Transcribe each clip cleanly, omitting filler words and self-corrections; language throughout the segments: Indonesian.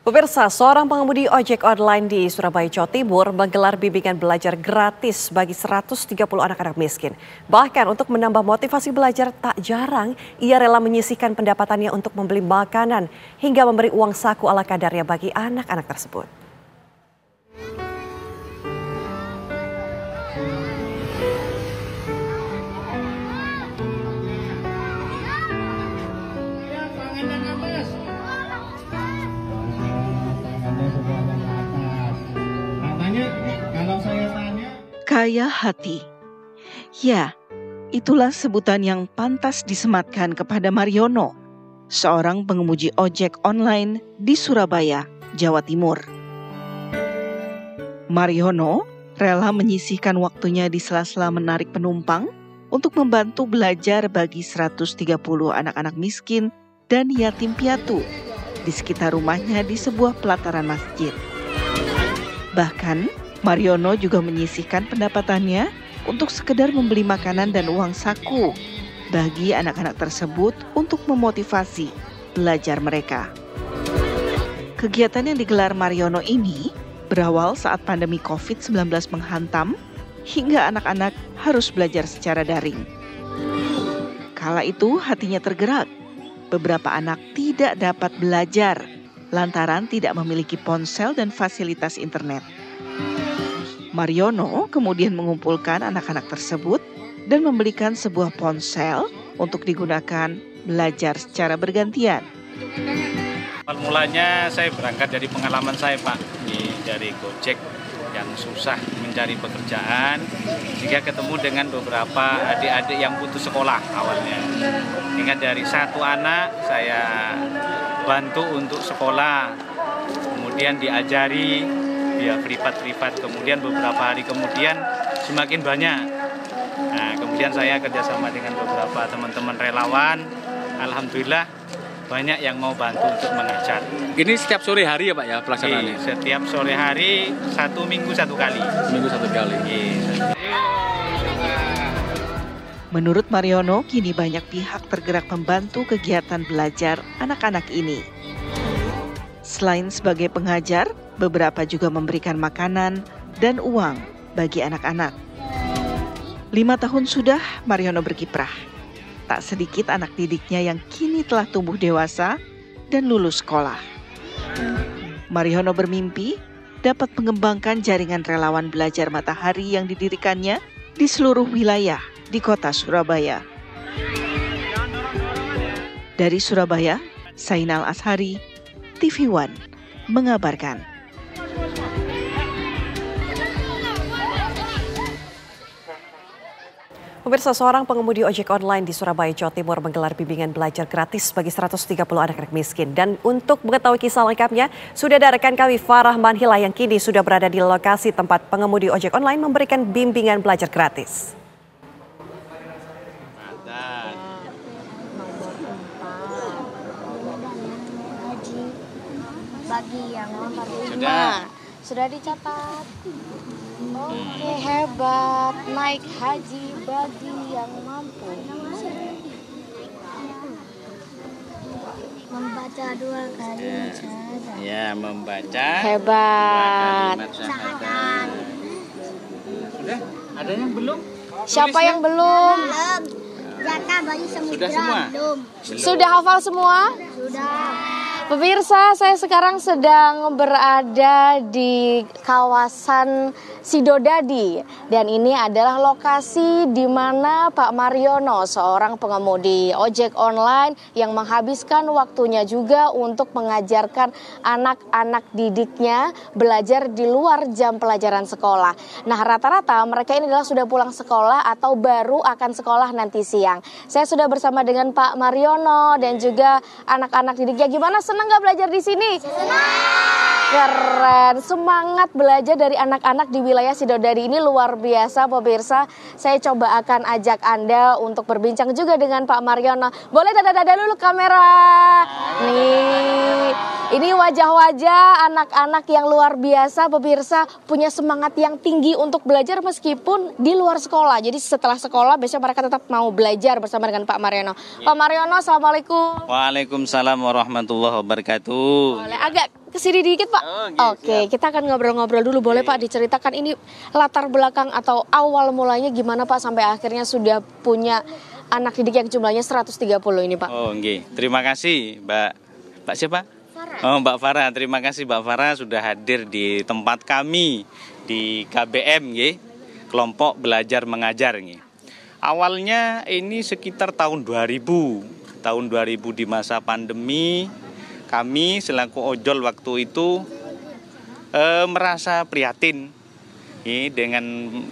Pemirsa, seorang pengemudi ojek online di Surabaya, Jawa Timur menggelar bimbingan belajar gratis bagi 130 anak-anak miskin. Bahkan untuk menambah motivasi belajar tak jarang, ia rela menyisihkan pendapatannya untuk membeli makanan hingga memberi uang saku ala kadarnya bagi anak-anak tersebut. Kaya hati. Ya, itulah sebutan yang pantas disematkan kepada Mariono, seorang pengemudi ojek online di Surabaya, Jawa Timur. Mariono rela menyisihkan waktunya di sela-sela menarik penumpang untuk membantu belajar bagi 130 anak-anak miskin dan yatim piatu di sekitar rumahnya di sebuah pelataran masjid. Bahkan, Mariono juga menyisihkan pendapatannya untuk sekedar membeli makanan dan uang saku bagi anak-anak tersebut untuk memotivasi belajar mereka. Kegiatan yang digelar Mariono ini berawal saat pandemi COVID-19 menghantam hingga anak-anak harus belajar secara daring. Kala itu hatinya tergerak. Beberapa anak tidak dapat belajar lantaran tidak memiliki ponsel dan fasilitas internet. Mariono kemudian mengumpulkan anak-anak tersebut dan membelikan sebuah ponsel untuk digunakan belajar secara bergantian. Awal mulanya saya berangkat dari pengalaman saya, Pak, dari Gojek yang susah mencari pekerjaan, sehingga ketemu dengan beberapa adik-adik yang putus sekolah awalnya. Hingga dari satu anak saya bantu untuk sekolah, kemudian diajari dia privat, kemudian beberapa hari kemudian semakin banyak. Nah, kemudian saya kerjasama dengan beberapa teman-teman relawan, alhamdulillah banyak yang mau bantu untuk mengajar. Ini setiap sore hari ya Pak ya pelaksanaannya? Setiap sore hari, 1 minggu 1 kali. Seminggu 1 kali. Menurut Mariono, kini banyak pihak tergerak membantu kegiatan belajar anak-anak ini. Selain sebagai pengajar, beberapa juga memberikan makanan dan uang bagi anak-anak. 5 tahun sudah Mariono berkiprah. Tak sedikit anak didiknya yang kini telah tumbuh dewasa dan lulus sekolah. Mariono bermimpi dapat mengembangkan jaringan relawan belajar matahari yang didirikannya di seluruh wilayah di kota Surabaya. Dari Surabaya, Sainal Ashari, TV One mengabarkan. Pemirsa, seorang pengemudi ojek online di Surabaya, Jawa Timur menggelar bimbingan belajar gratis bagi 130 anak-anak miskin. Dan untuk mengetahui kisah lengkapnya, sudah ada rekan kami Farah Manhila yang kini sudah berada di lokasi tempat pengemudi ojek online memberikan bimbingan belajar gratis. Bagi yang nomor 5 sudah dicatat. Oke, hebat. Naik haji bagi yang mampu. Membaca 2 kali syahadat. Ya, membaca. Hebat. Syahadat. Sudah? Ada yang belum? Siapa yang belum? Jaka bagi semua. Sudah semua? Belum. Sudah hafal semua? Sudah. Pemirsa, saya sekarang sedang berada di kawasan Sidodadi dan ini adalah lokasi di mana Pak Mariono, seorang pengemudi ojek online yang menghabiskan waktunya juga untuk mengajarkan anak-anak didiknya belajar di luar jam pelajaran sekolah. Nah, rata-rata mereka ini adalah sudah pulang sekolah atau baru akan sekolah nanti siang. Saya sudah bersama dengan Pak Mariono dan juga anak-anak didiknya. Gimana, senang nggak belajar di sini? Keren, semangat belajar dari anak-anak di wilayah Sidodadi ini luar biasa, pemirsa. Saya coba akan ajak Anda untuk berbincang juga dengan Pak Mariono. Boleh dada-dada dulu kamera. Nih, ini wajah-wajah anak-anak yang luar biasa, pemirsa, punya semangat yang tinggi untuk belajar meskipun di luar sekolah. Jadi setelah sekolah besok mereka tetap mau belajar bersama dengan Pak Mariono. Pak Mariono, assalamualaikum. Waalaikumsalam warahmatullahi wabarakatuh. Boleh agak kesini dikit Pak. Oke, kita akan ngobrol-ngobrol dulu. Boleh Pak diceritakan ini latar belakang atau awal mulanya gimana Pak sampai akhirnya sudah punya anak didik yang jumlahnya 130 ini Pak? Oh, nggih. Terima kasih Mbak siapa? Farah. Oh, Mbak Farah. Terima kasih Mbak Farah sudah hadir di tempat kami di KBM nggih. Kelompok Belajar Mengajar nggih. Awalnya ini sekitar tahun 2000. Tahun 2000 di masa pandemi, kami selaku ojol waktu itu merasa prihatin dengan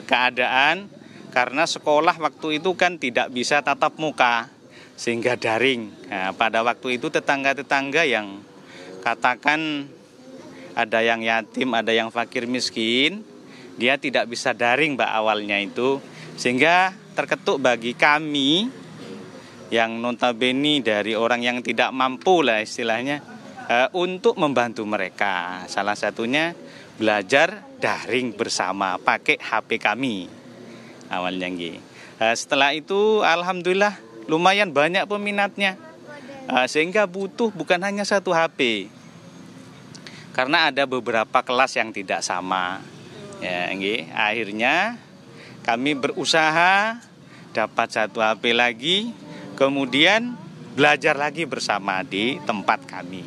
keadaan karena sekolah waktu itu kan tidak bisa tatap muka sehingga daring. Nah, pada waktu itu tetangga-tetangga yang katakan ada yang yatim, ada yang fakir miskin, dia tidak bisa daring Mbak awalnya itu, sehingga terketuk bagi kami yang notabene dari orang yang tidak mampu lah istilahnya untuk membantu mereka. Salah satunya belajar daring bersama pakai HP kami awalnya nggih. Setelah itu alhamdulillah lumayan banyak peminatnya, sehingga butuh bukan hanya satu HP karena ada beberapa kelas yang tidak sama ya nggih. Akhirnya kami berusaha dapat satu HP lagi, kemudian belajar lagi bersama di tempat kami.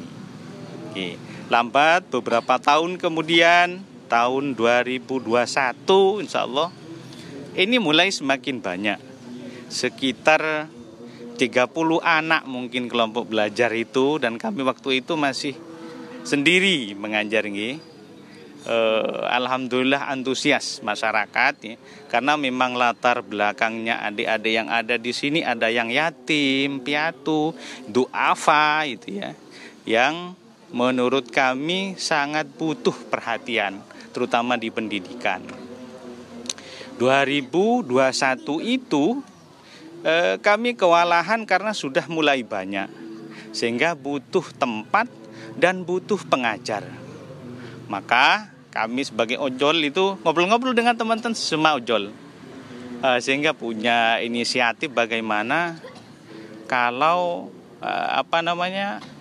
Oke. Lambat beberapa tahun kemudian, tahun 2021 insya Allah, ini mulai semakin banyak. Sekitar 30 anak mungkin kelompok belajar itu, dan kami waktu itu masih sendiri mengajar. Alhamdulillah antusias masyarakat ya, karena memang latar belakangnya adik-adik yang ada di sini ada yang yatim, piatu, duafa itu ya, yang menurut kami sangat butuh perhatian terutama di pendidikan. 2021 itu kami kewalahan karena sudah mulai banyak sehingga butuh tempat dan butuh pengajar. Maka kami sebagai ojol itu ngobrol-ngobrol dengan teman-teman semua ojol, sehingga punya inisiatif bagaimana kalau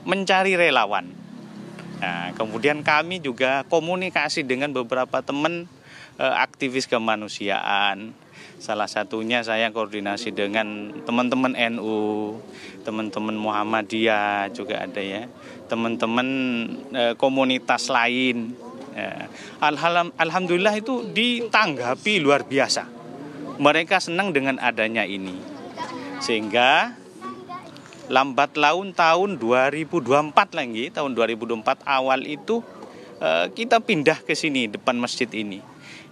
mencari relawan. Nah, kemudian kami juga komunikasi dengan beberapa teman aktivis kemanusiaan. Salah satunya saya koordinasi dengan teman-teman NU, teman-teman Muhammadiyah juga ada ya, teman-teman komunitas lain. Alhamdulillah itu ditanggapi luar biasa. Mereka senang dengan adanya ini. Sehingga lambat laun tahun 2024 lagi, tahun 2024 awal itu kita pindah ke sini depan masjid ini.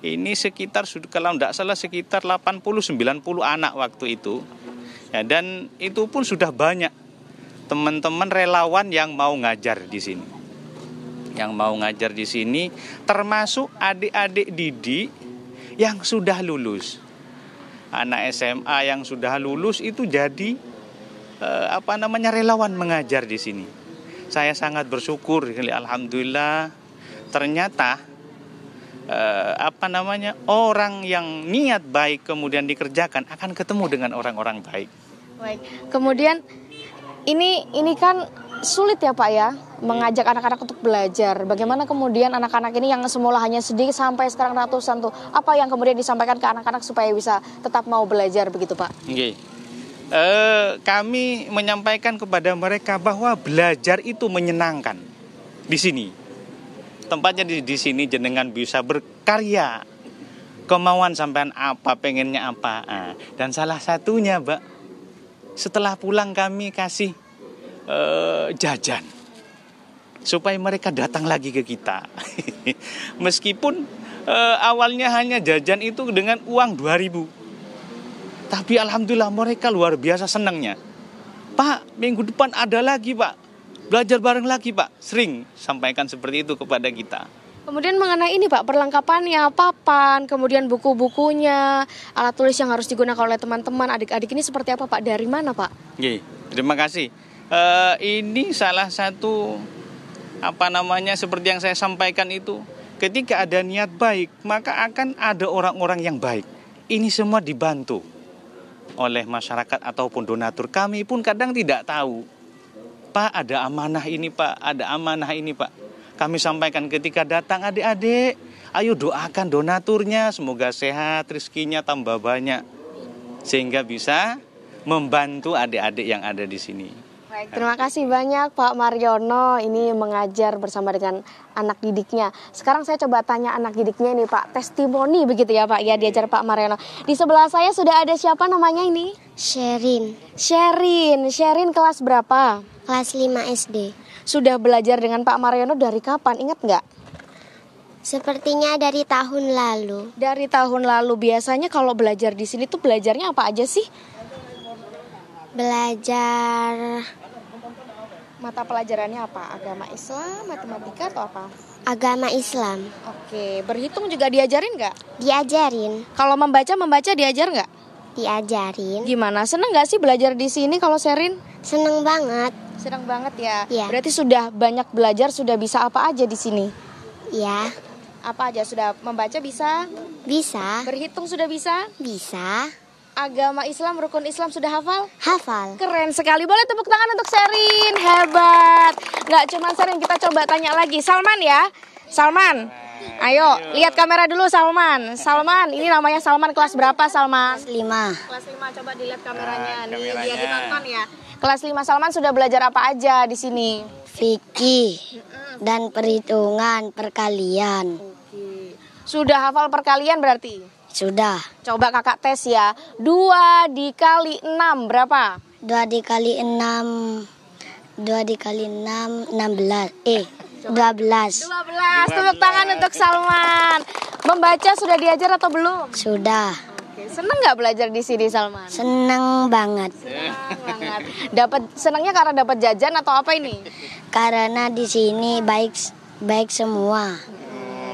Ini sekitar kalau tidak salah sekitar 80-90 anak waktu itu. Ya, dan itu pun sudah banyak teman-teman relawan yang mau ngajar di sini. Yang mau ngajar di sini termasuk adik-adik didik yang sudah lulus. Anak SMA yang sudah lulus itu jadi relawan mengajar di sini. Saya sangat bersyukur, alhamdulillah. Ternyata orang yang niat baik kemudian dikerjakan akan ketemu dengan orang-orang baik. Baik. Kemudian ini kan sulit ya Pak ya, mengajak anak-anak untuk belajar. Bagaimana kemudian anak-anak ini yang semula hanya sedikit sampai sekarang ratusan tuh, apa yang kemudian disampaikan ke anak-anak supaya bisa tetap mau belajar begitu Pak? Okay. Kami menyampaikan kepada mereka bahwa belajar itu menyenangkan di sini. Tempatnya di sini jenengan bisa berkarya, kemauan sampean apa, pengennya apa. Dan salah satunya Mbak, setelah pulang kami kasih jajan supaya mereka datang lagi ke kita. Meskipun awalnya hanya jajan itu dengan uang 2.000, tapi alhamdulillah mereka luar biasa senangnya. Pak, minggu depan ada lagi Pak, belajar bareng lagi Pak. Sering sampaikan seperti itu kepada kita. Kemudian mengenai ini Pak, perlengkapannya, papan, kemudian buku-bukunya, alat tulis yang harus digunakan oleh teman-teman, adik-adik ini seperti apa Pak? Dari mana Pak? Oke, terima kasih. Ini salah satu seperti yang saya sampaikan itu, ketika ada niat baik maka akan ada orang-orang yang baik. Ini semua dibantu oleh masyarakat ataupun donatur. Kami pun kadang tidak tahu, Pak ada amanah ini Pak, ada amanah ini Pak. kami sampaikan ketika datang adik-adik, ayo doakan donaturnya, semoga sehat, rezekinya tambah banyak. Sehingga bisa membantu adik-adik yang ada di sini. Baik, terima kasih banyak Pak Mariono ini mengajar bersama dengan anak didiknya. Sekarang saya coba tanya anak didiknya ini Pak, testimoni begitu ya Pak ya diajar Pak Mariono. Di sebelah saya sudah ada siapa namanya ini? Sherin, Sherin kelas berapa? kelas 5 SD. Sudah belajar dengan Pak Mariono dari kapan? Ingat nggak? Sepertinya dari tahun lalu. Dari tahun lalu. Biasanya kalau belajar di sini tuh belajarnya apa aja sih? Belajar Mata pelajarannya apa? Agama Islam, matematika atau apa? agama Islam. Oke, berhitung juga diajarin nggak? Diajarin, Kalau membaca diajar nggak? diajarin. Gimana? Seneng nggak sih belajar di sini kalau Sherin? Seneng banget. Seneng banget ya. Iya. Berarti sudah banyak belajar, sudah bisa apa aja di sini? Ya, Apa aja? Sudah membaca bisa? bisa, Berhitung sudah bisa? bisa. Agama Islam, rukun Islam sudah hafal? Hafal. Keren sekali. Boleh tepuk tangan untuk Sherin. Hebat. Nggak cuma Sherin, kita coba tanya lagi. Salman ya. Salman. Ayo, lihat kamera dulu Salman. Salman, ini namanya Salman kelas berapa Salman? 5. Kelas 5, coba dilihat kameranya. Nih, kameranya. biar ditonton ya. Kelas 5 Salman sudah belajar apa aja di sini? Fikih dan perhitungan perkalian. Sudah hafal perkalian berarti? Sudah. Coba kakak tes ya. 2 dikali 6 berapa? 2 dikali 6. 2 dikali 6, 16. 12. 12. Tepuk tangan untuk Salman. Membaca sudah diajar atau belum? Sudah. Oke, seneng nggak belajar di sini Salman? Seneng banget. Seneng banget. Senengnya karena dapat jajan atau apa ini? Karena di sini baik semua.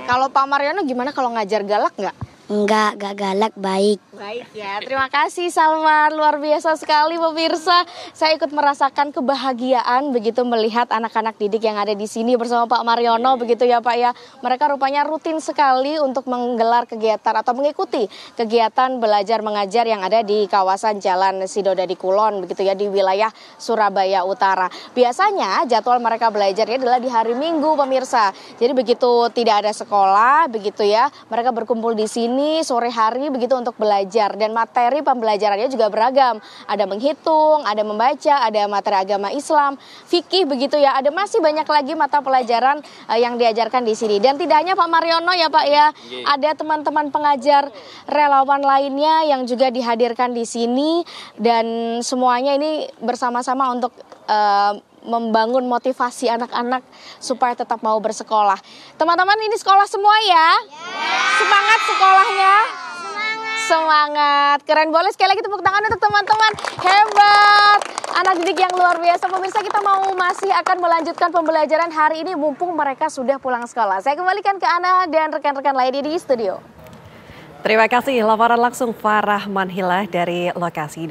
Kalau Pak Mariono gimana kalau ngajar galak nggak? Enggak galak, baik. Baik ya, terima kasih Salman, luar biasa sekali pemirsa. Saya ikut merasakan kebahagiaan begitu melihat anak-anak didik yang ada di sini bersama Pak Mariono begitu ya Pak ya. Mereka rupanya rutin sekali untuk menggelar kegiatan atau mengikuti kegiatan belajar mengajar yang ada di kawasan Jalan Sidodadi Kulon begitu ya di wilayah Surabaya Utara. Biasanya jadwal mereka belajarnya adalah di hari Minggu pemirsa. Jadi begitu tidak ada sekolah begitu ya, mereka berkumpul di sini sore hari begitu untuk belajar dan materi pembelajarannya juga beragam. Ada menghitung, ada membaca, ada materi agama Islam, fikih begitu ya. Ada masih banyak lagi mata pelajaran yang diajarkan di sini. Dan tidak hanya Pak Mariono ya Pak ya, ada teman-teman pengajar relawan lainnya yang juga dihadirkan di sini dan semuanya ini bersama-sama untuk membangun motivasi anak-anak supaya tetap mau bersekolah. Teman-teman ini sekolah semua ya? Semangat sekolahnya? Semangat. Keren, boleh sekali lagi tepuk tangan untuk teman-teman. Hebat. Anak didik yang luar biasa. Pemirsa, kita masih akan melanjutkan pembelajaran hari ini mumpung mereka sudah pulang sekolah. Saya kembalikan ke Ana dan rekan-rekan lainnya di studio. Terima kasih laporan langsung Farah Manhilah dari lokasi.